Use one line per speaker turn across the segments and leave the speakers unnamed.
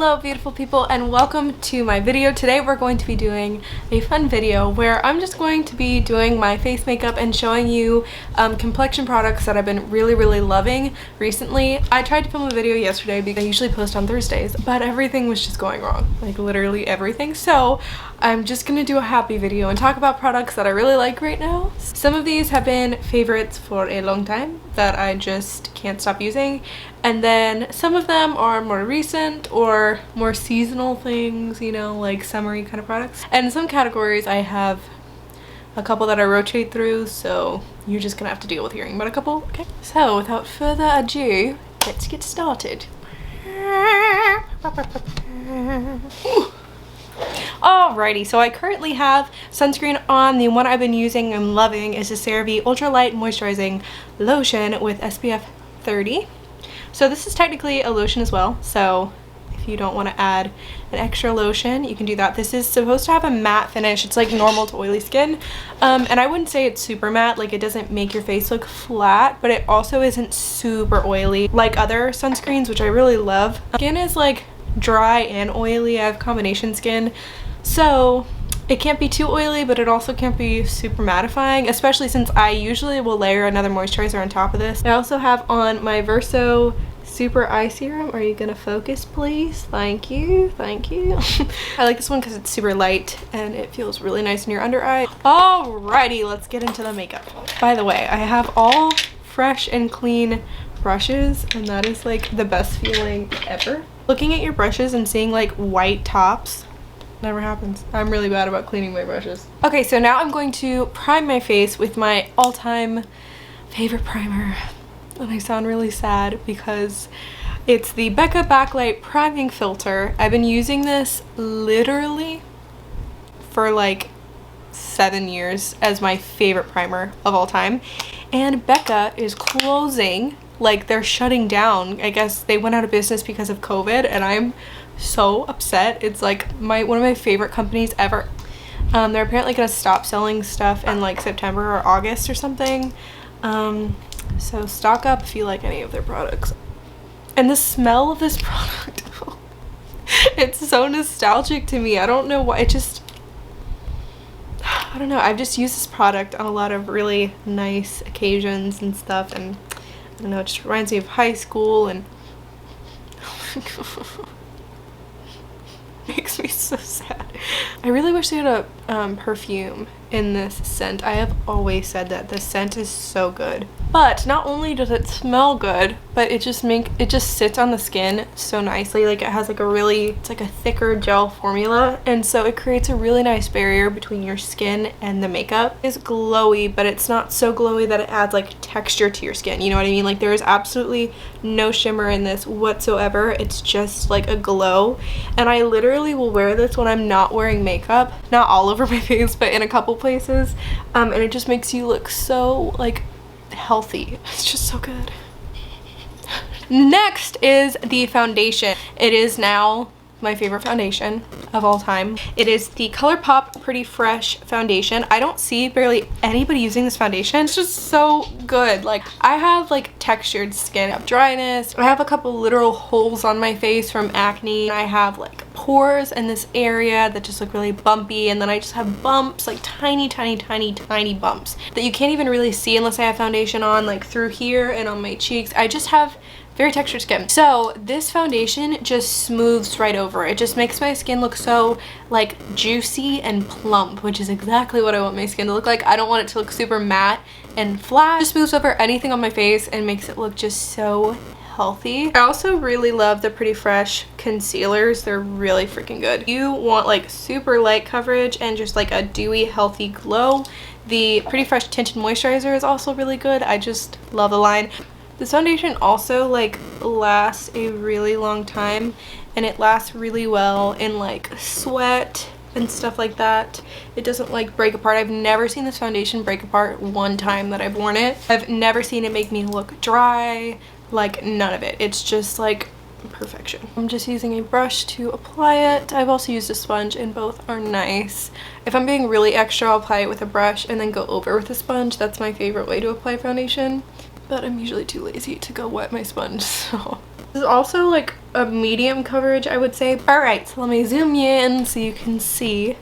Hello beautiful people and welcome to my video. Today we're going to be doing a fun video where I'm just going to be doing my face makeup and showing you complexion products that I've been really loving recently. I tried to film a video yesterday because I usually post on Thursdays, but everything was just going wrong, like literally everything. So I'm just gonna do a happy video and talk about products that I really like right now. Some of these have been favorites for a long time that I just can't stop using, and then some of them are more recent or more seasonal things, you know, like summery kind of products. And in some categories I have a couple that I rotate through, so you're just gonna have to deal with hearing about a couple. Okay, so without further ado, let's get started. Alrighty, so I currently have sunscreen on. The one I've been using and loving is the CeraVe Ultra Light Moisturizing Lotion with SPF 30. So this is technically a lotion as well, so if you don't want to add an extra lotion, you can do that. This is supposed to have a matte finish. It's like normal to oily skin, and I wouldn't say it's super matte, like it doesn't make your face look flat, but it also isn't super oily like other sunscreens, which I really love. Skin is like dry and oily. I have combination skin, so it can't be too oily, but it also can't be super mattifying, especially since I usually will layer another moisturizer on top of this. I also have on my Verso Super Eye Serum. Are you gonna focus, please? Thank you, thank you. I like this one because it's super light and it feels really nice in your under eye. Alrighty, let's get into the makeup. By the way, I have all fresh and clean brushes, and that is like the best feeling ever. Looking at your brushes and seeing like white tops never happens. I'm really bad about cleaning my brushes. Okay, so now I'm going to prime my face with my all-time favorite primer. And I sound really sad because it's the Becca Backlight Priming Filter. I've been using this literally for like 7 years as my favorite primer of all time. And Becca is closing, like they're shutting down. I guess they went out of business because of COVID, and I'm so upset. It's like one of my favorite companies ever. They're apparently gonna stop selling stuff in like September or August or something. So stock up if you like any of their products. And the smell of this product, it's so nostalgic to me. I don't know why. I don't know. I've just used this product on a lot of really nice occasions and stuff, and I don't know, it just reminds me of high school, and makes me so sad. I really wish they had a perfume in this scent. I have always said that the scent is so good, but not only does it smell good, but it just sits on the skin so nicely. Like it has like it's like a thicker gel formula, and so it creates a really nice barrier between your skin and the makeup. It's glowy, but it's not so glowy that it adds like texture to your skin, you know what I mean? Like there is absolutely no shimmer in this whatsoever. It's just like a glow, and I literally will wear this when I'm not wearing makeup, not all over my face, but in a couple places, and it just makes you look so like healthy. It's just so good. Next is the foundation. It is now my favorite foundation of all time. It is the Colourpop Pretty Fresh foundation. I don't see barely anybody using this foundation. It's just so good. Like I have like textured skin, I have dryness, I have a couple literal holes on my face from acne, I have like pores in this area that just look really bumpy, and then I just have bumps, like tiny bumps that you can't even really see unless I have foundation on, like through here and on my cheeks. I just have very textured skin. So this foundation just smooths right over. It just makes my skin look so like juicy and plump, which is exactly what I want my skin to look like. I don't want it to look super matte and flat. It just smooths over anything on my face and makes it look just so healthy. I also really love the Pretty Fresh concealers. They're really freaking good. You want like super light coverage and just like a dewy, healthy glow. The Pretty Fresh Tinted Moisturizer is also really good. I just love the line. This foundation also like lasts a really long time, and it lasts really well in like sweat and stuff like that. It doesn't like break apart. I've never seen this foundation break apart one time that I've worn it. I've never seen it make me look dry, like none of it. It's just like perfection. I'm just using a brush to apply it. I've also used a sponge, and both are nice. If I'm being really extra, I'll apply it with a brush and then go over with a sponge. That's my favorite way to apply foundation, but I'm usually too lazy to go wet my sponge, so This is also like a medium coverage, I would say. All right, so let me zoom you in so you can see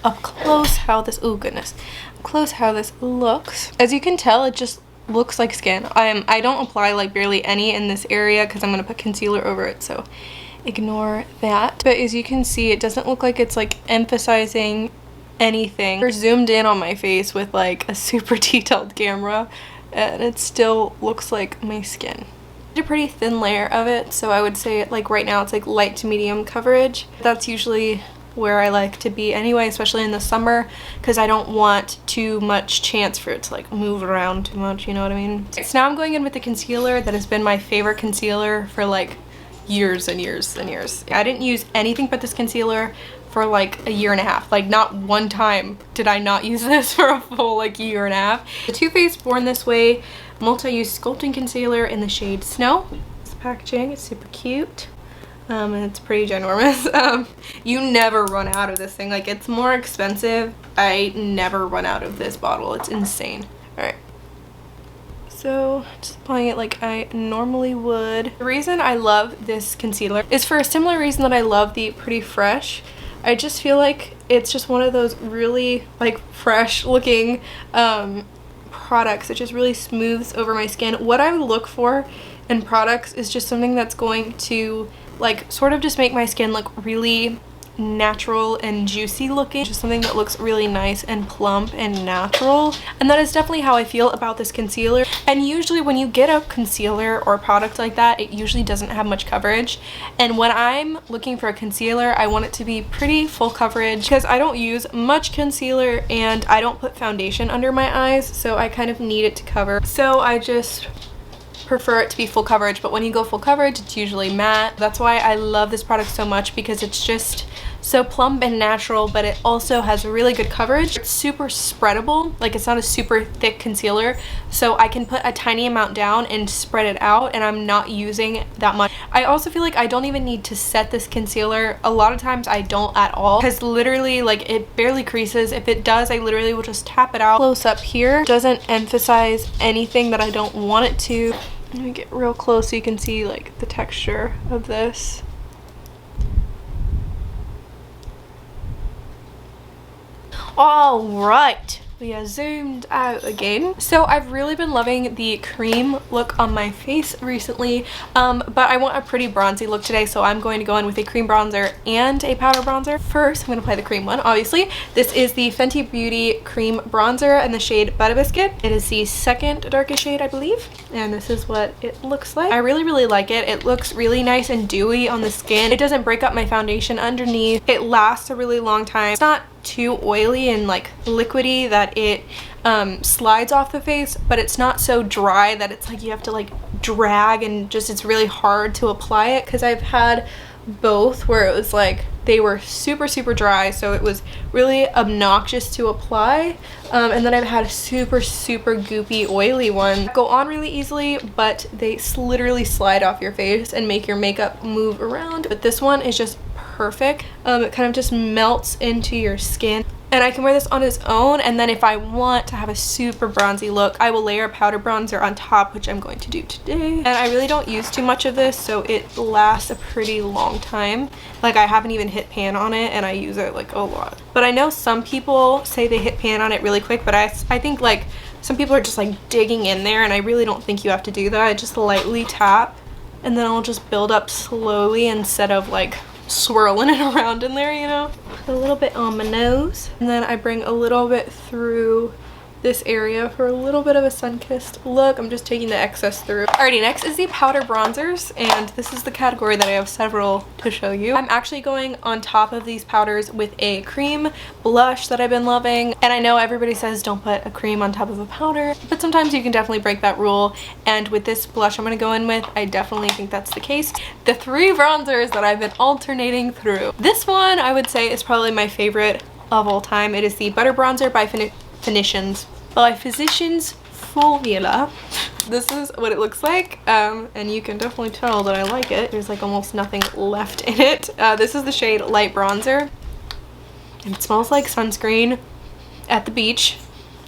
up close how this, oh goodness, up close how this looks. As you can tell, it just looks like skin. I don't apply like barely any in this area because I'm gonna put concealer over it, so ignore that. But as you can see, it doesn't look like it's like emphasizing anything. We're zoomed in on my face with like a super detailed camera and it still looks like my skin. A pretty thin layer of it, so I would say like right now it's like light to medium coverage. That's usually where I like to be anyway, especially in the summer, because I don't want too much chance for it to like move around too much, you know what I mean? So now I'm going in with the concealer that has been my favorite concealer for like years and years and years. I didn't use anything but this concealer for like a year and a half. Like not one time did I not use this for a full like year and a half. The Too Faced Born This Way multi-use sculpting concealer in the shade Snow. This packaging is super cute. And it's pretty ginormous. You never run out of this thing. Like, it's more expensive. I never run out of this bottle. It's insane. All right. So just applying it like I normally would. The reason I love this concealer is for a similar reason that I love the Pretty Fresh. I just feel like it's just one of those really like fresh looking products. It just really smooths over my skin. What I look for in products is just something that's going to like sort of just make my skin look really natural and juicy looking. Just something that looks really nice and plump and natural. And that is definitely how I feel about this concealer. And usually when you get a concealer or a product like that, it usually doesn't have much coverage. And when I'm looking for a concealer, I want it to be pretty full coverage because I don't use much concealer and I don't put foundation under my eyes, so I kind of need it to cover. So I just prefer it to be full coverage, but when you go full coverage, it's usually matte. That's why I love this product so much, because it's just so plump and natural, but it also has really good coverage. It's super spreadable, like it's not a super thick concealer, so I can put a tiny amount down and spread it out, and I'm not using that much. I also feel like I don't even need to set this concealer. A lot of times I don't at all, because literally like it barely creases. If it does, I literally will just tap it out. Close up here doesn't emphasize anything that I don't want it to. Let me get real close so you can see like the texture of this. All right, we are zoomed out again. So I've really been loving the cream look on my face recently, but I want a pretty bronzy look today, so I'm going to go in with a cream bronzer and a powder bronzer. First, I'm going to apply the cream one, obviously. This is the Fenty Beauty Cream Bronzer in the shade Butter Biscuit. It is the second darkest shade, I believe, and this is what it looks like. I really, really like it. It looks really nice and dewy on the skin. It doesn't break up my foundation underneath. It lasts a really long time. It's not too oily and like liquidy that it slides off the face, but it's not so dry that it's like you have to like drag and just it's really hard to apply it, because I've had both where it was like they were super dry, so it was really obnoxious to apply, and then I've had a super goopy oily one go on really easily, but they literally slide off your face and make your makeup move around. But this one is just perfect. It kind of just melts into your skin, and I can wear this on its own, and then if I want to have a super bronzy look, I will layer a powder bronzer on top, which I'm going to do today. And I really don't use too much of this, so it lasts a pretty long time. Like, I haven't even hit pan on it, and I use it like a lot. But I know some people say they hit pan on it really quick, but I think like some people are just like digging in there, and I really don't think you have to do that. I just lightly tap, and then I'll just build up slowly instead of like swirling it around in there, you know. A little bit on my nose, and then I bring a little bit through this area for a little bit of a sun-kissed look. I'm just taking the excess through. Alrighty, next is the powder bronzers, and this is the category that I have several to show you. I'm actually going on top of these powders with a cream blush that I've been loving, and I know everybody says don't put a cream on top of a powder, but sometimes you can definitely break that rule, and with this blush I'm going to go in with, I definitely think that's the case. The three bronzers that I've been alternating through. This one I would say is probably my favorite of all time. It is the Butter Bronzer by Physicians Formula. This is what it looks like, and you can definitely tell that I like it. There's like almost nothing left in it. This is the shade Light Bronzer, and it smells like sunscreen at the beach,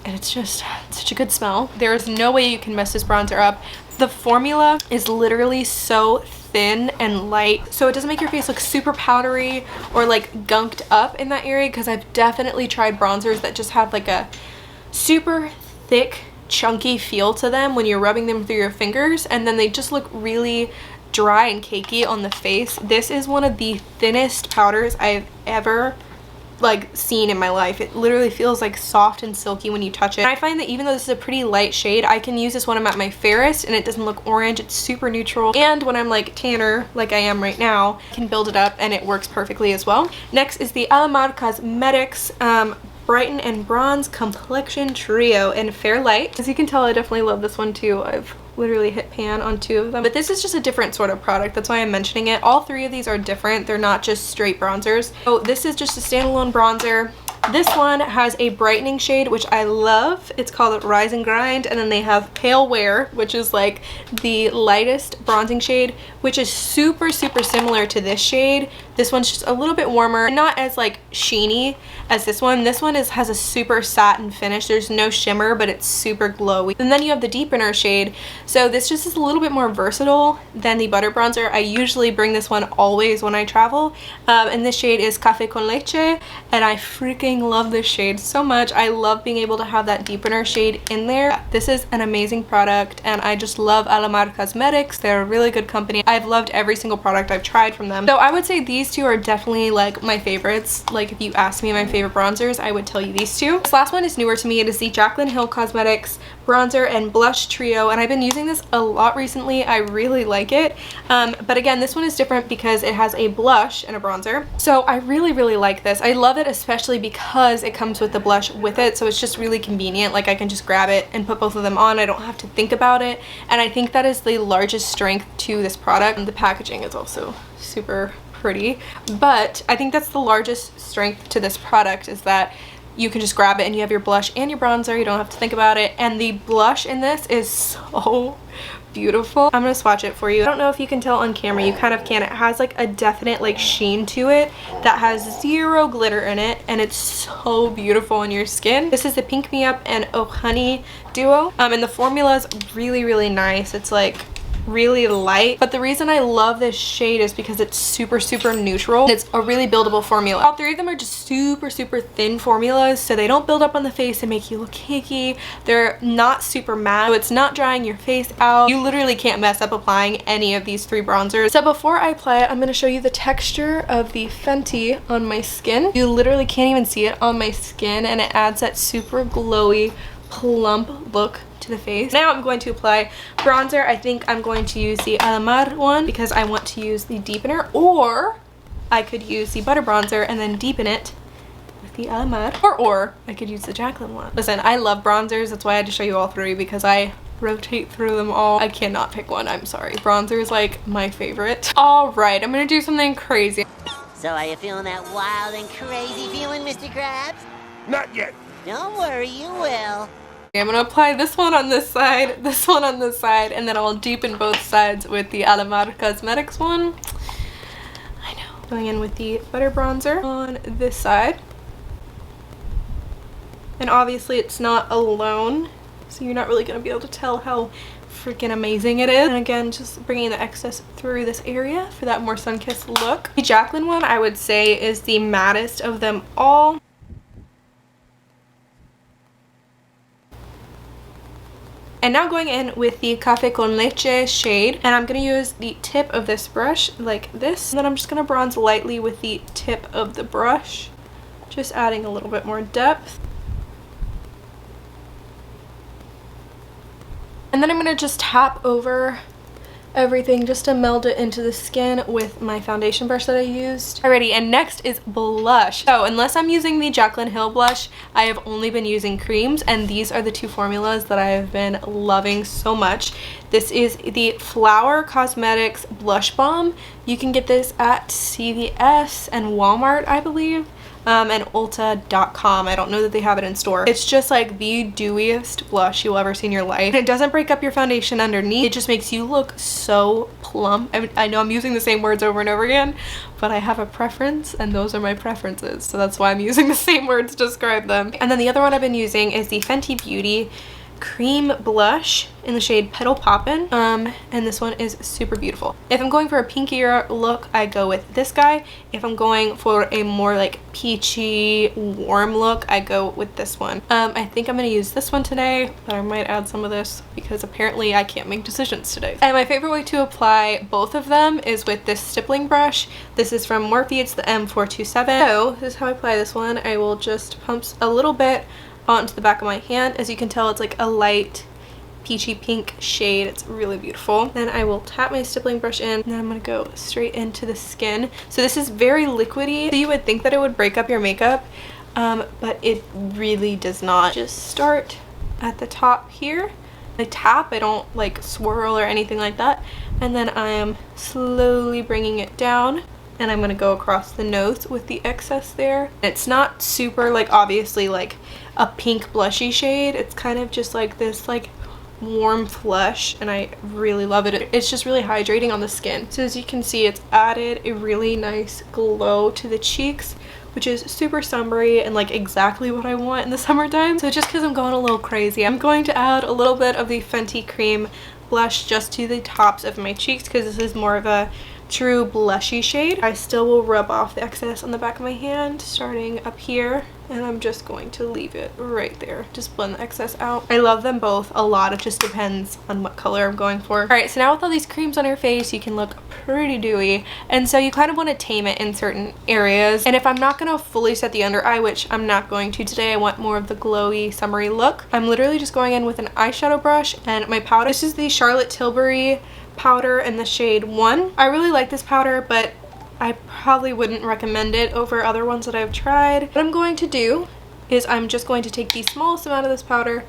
and it's just such a good smell. There is no way you can mess this bronzer up. The formula is literally so thin and light, so it doesn't make your face look super powdery or like gunked up in that area, because I've definitely tried bronzers that just have like a super thick chunky feel to them when you're rubbing them through your fingers, and then they just look really dry and cakey on the face. This is one of the thinnest powders I've ever like seen in my life. It literally feels like soft and silky when you touch it. And I find that even though this is a pretty light shade, I can use this when I'm at my fairest and it doesn't look orange. It's super neutral, and when I'm like tanner like I am right now, I can build it up and it works perfectly as well. Next is the Alamar Cosmetics Brighten and Bronze Complexion Trio in Fair Light. As you can tell, I definitely love this one too. I've literally hit pan on 2 of them, but this is just a different sort of product. That's why I'm mentioning it. All 3 of these are different. They're not just straight bronzers. So this is just a standalone bronzer. This one has a brightening shade, which I love. It's called Rise and Grind, and then they have Pale Wear, which is like the lightest bronzing shade, which is super similar to this shade. This one's just a little bit warmer, not as like sheeny as this one. This one has a super satin finish. There's no shimmer, but it's super glowy. And then you have the deepener shade. So this just is a little bit more versatile than the butter bronzer. I usually bring this one always when I travel. And this shade is Café con Leche, and I freaking love this shade so much. I love being able to have that deepener shade in there. This is an amazing product, and I just love Alamar Cosmetics. They're a really good company. I've loved every single product I've tried from them. So I would say these 2 are definitely like my favorites. Like if you ask me my favorite bronzers, I would tell you these 2. This last one is newer to me. It is the Jaclyn Hill Cosmetics Bronzer and Blush Trio, and I've been using this a lot recently. I really like it. But again, this one is different because it has a blush and a bronzer. So I really like this. I love it especially because it comes with the blush with it, so it's just really convenient. Like I can just grab it and put both of them on. I don't have to think about it, and I think that is the largest strength to this product. And the packaging is also super pretty, but I think that's the largest strength to this product, is that you can just grab it and you have your blush and your bronzer. You don't have to think about it. And the blush in this is so beautiful. I'm gonna swatch it for you. I don't know if you can tell on camera. You kind of can. It has like a definite like sheen to it that has 0 glitter in it, and it's so beautiful on your skin. This is the Pink Me Up and Oh Honey duo, and the formula is really nice. It's like really light, but the reason I love this shade is because it's super neutral. It's a really buildable formula. All 3 of them are just super thin formulas, so they don't build up on the face and make you look cakey. They're not super matte, so it's not drying your face out. You literally can't mess up applying any of these 3 bronzers. So before I apply it, I'm going to show you the texture of the Fenty on my skin. You literally can't even see it on my skin, and it adds that super glowy plump look to the face. Now I'm going to apply bronzer. I think I'm going to use the Alamar one because I want to use the deepener, or I could use the butter bronzer and then deepen it with the Alamar, or I could use the Jaclyn one. Listen, I love bronzers. That's why I had to show you all 3, because I rotate through them all. I cannot pick one. I'm sorry. Bronzer is like my favorite. All right, I'm gonna do something crazy.
So are you feeling that wild and crazy feeling, Mr. Krabs?
Not yet.
Don't worry, you will.
I'm gonna apply this one on this side, this one on this side, and then I'll deepen both sides with the Alamar Cosmetics one. I know. Going in with the butter bronzer on this side. And obviously it's not alone, so you're not really gonna be able to tell how freaking amazing it is. And again, just bringing the excess through this area for that more sun-kissed look. The Jaclyn one, I would say, is the mattest of them all. And now going in with the Café con Leche shade, and I'm going to use the tip of this brush like this, and then I'm just going to bronze lightly with the tip of the brush, just adding a little bit more depth. And then I'm going to just tap over everything just to meld it into the skin with my foundation brush that I used. Alrighty, and next is blush. So unless I'm using the Jaclyn Hill blush, I have only been using creams, and these are the 2 formulas that I have been loving so much. This is the Flower Cosmetics Blush Balm. You can get this at CVS and Walmart, I believe. And Ulta.com. I don't know that they have it in store. It's just like the dewiest blush you'll ever see in your life. It doesn't break up your foundation underneath. It just makes you look so plump. I know I'm using the same words over and over again, but I have a preference, and those are my preferences. So that's why I'm using the same words to describe them. And then the other one I've been using is the Fenty Beauty cream blush in the shade Petal Poppin', and this one is super beautiful. If I'm going for a pinkier look, I go with this guy. If I'm going for a more like peachy warm look, I go with this one. I think I'm gonna use this one today, but I might add some of this because apparently I can't make decisions today. And my favorite way to apply both of them is with this stippling brush. This is from Morphe, it's the M427. So this is how I apply this one. I will just pump a little bit onto the back of my hand. As you can tell, it's like a light peachy pink shade. It's really beautiful. Then I will tap my stippling brush in, and then I'm gonna go straight into the skin. So this is very liquidy. So you would think that it would break up your makeup, but it really does not. Just start at the top here. I tap, I don't like swirl or anything like that, and then I am slowly bringing it down, and I'm gonna go across the nose with the excess there. It's not super like obviously like a pink blushy shade. It's kind of just like this like warm flush, and I really love it. It's just really hydrating on the skin. So as you can see, it's added a really nice glow to the cheeks, which is super summery and like exactly what I want in the summertime. So just because I'm going a little crazy, I'm going to add a little bit of the Fenty cream blush just to the tops of my cheeks because this is more of a true blushy shade. I still will rub off the excess on the back of my hand starting up here, and I'm just going to leave it right there. Just blend the excess out. I love them both a lot. It just depends on what color I'm going for. All right, so now with all these creams on your face, you can look pretty dewy, and so you kind of want to tame it in certain areas. And if I'm not going to fully set the under eye, which I'm not going to today, I want more of the glowy summery look, I'm literally just going in with an eyeshadow brush and my powder. This is the Charlotte Tilbury powder in the shade 1. I really like this powder, but I probably wouldn't recommend it over other ones that I've tried. What I'm going to do is I'm just going to take the smallest amount of this powder,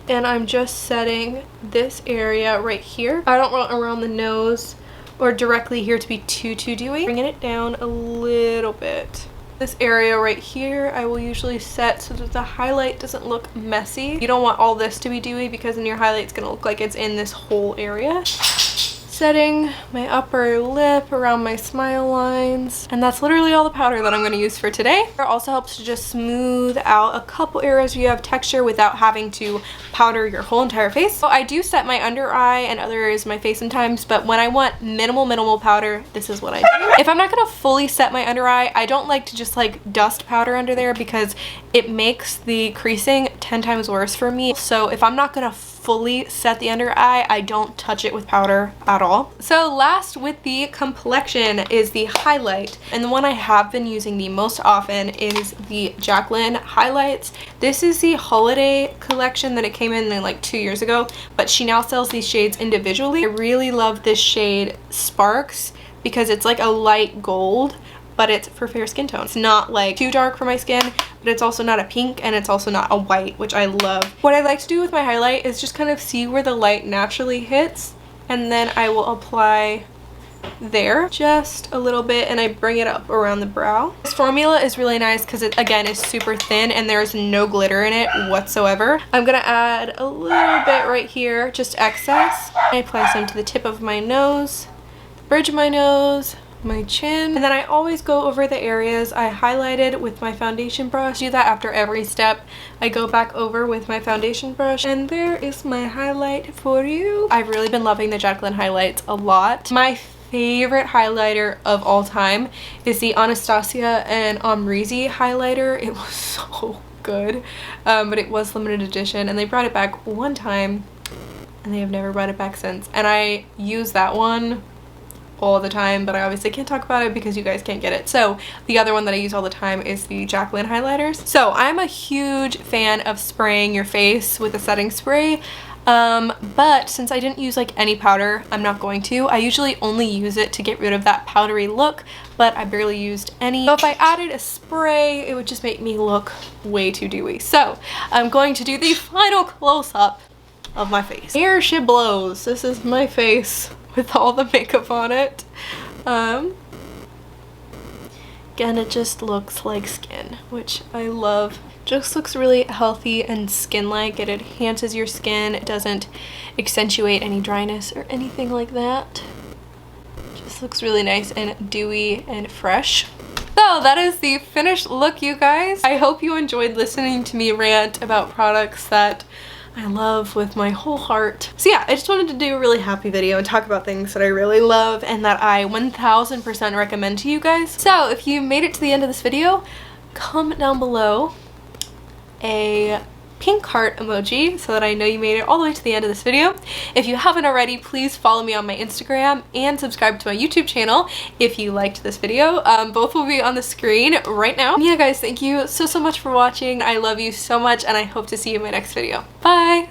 and I'm just setting this area right here. I don't want around the nose or directly here to be too dewy. Bringing it down a little bit. This area right here I will usually set so that the highlight doesn't look messy. You don't want all this to be dewy because then your highlight's gonna look like it's in this whole area. Setting my upper lip around my smile lines, and that's literally all the powder that I'm going to use for today. It also helps to just smooth out a couple areas where you have texture without having to powder your whole entire face. So I do set my under eye and other areas of my face sometimes, but when I want minimal powder, this is what I do. If I'm not going to fully set my under eye, I don't like to just like dust powder under there because it makes the creasing 10 times worse for me. So if I'm not going to fully set the under eye, I don't touch it with powder at all. So last with the Complexion is the highlight, and the one I have been using the most often is the Jaclyn highlights. This is the holiday collection that it came in like 2 years ago, but she now sells these shades individually. I really love this shade Sparks because it's like a light gold, but it's for fair skin tone. It's not like too dark for my skin, but it's also not a pink, and it's also not a white, which I love. What I like to do with my highlight is just kind of see where the light naturally hits, and then I will apply there just a little bit, and I bring it up around the brow. This formula is really nice because it again is super thin and there's no glitter in it whatsoever. I'm gonna add a little bit right here, just excess. I apply some to the tip of my nose, the bridge of my nose, my chin, and then I always go over the areas I highlighted with my foundation brush. Do that after every step. I go back over with my foundation brush, and there is my highlight for you. I've really been loving the Jaclyn highlights a lot. My favorite highlighter of all time is the Anastasia and Amrezy highlighter. It was so good, but it was limited edition, and they brought it back one time and they have never brought it back since, and I use that one all the time, but I obviously can't talk about it because you guys can't get it. So the other one that I use all the time is the Jaclyn highlighters. So I'm a huge fan of spraying your face with a setting spray, but since I didn't use like any powder, I'm not going to. I usually only use it to get rid of that powdery look, but I barely used any. So if I added a spray, it would just make me look way too dewy. So I'm going to do the final close-up of my face. Here she blows. This is my face with all the makeup on it. Again, it just looks like skin, which I love. Just looks really healthy and skin-like. It enhances your skin. It doesn't accentuate any dryness or anything like that. Just looks really nice and dewy and fresh. So that is the finished look, you guys. I hope you enjoyed listening to me rant about products that I love with my whole heart. So yeah, I just wanted to do a really happy video and talk about things that I really love and that I 1000% recommend to you guys. So if you made it to the end of this video, comment down below a pink heart emoji so that I know you made it all the way to the end of this video. If you haven't already, please follow me on my Instagram and subscribe to my YouTube channel if you liked this video. Both will be on the screen right now. And yeah guys, thank you so much for watching. I love you so much and I hope to see you in my next video. Bye!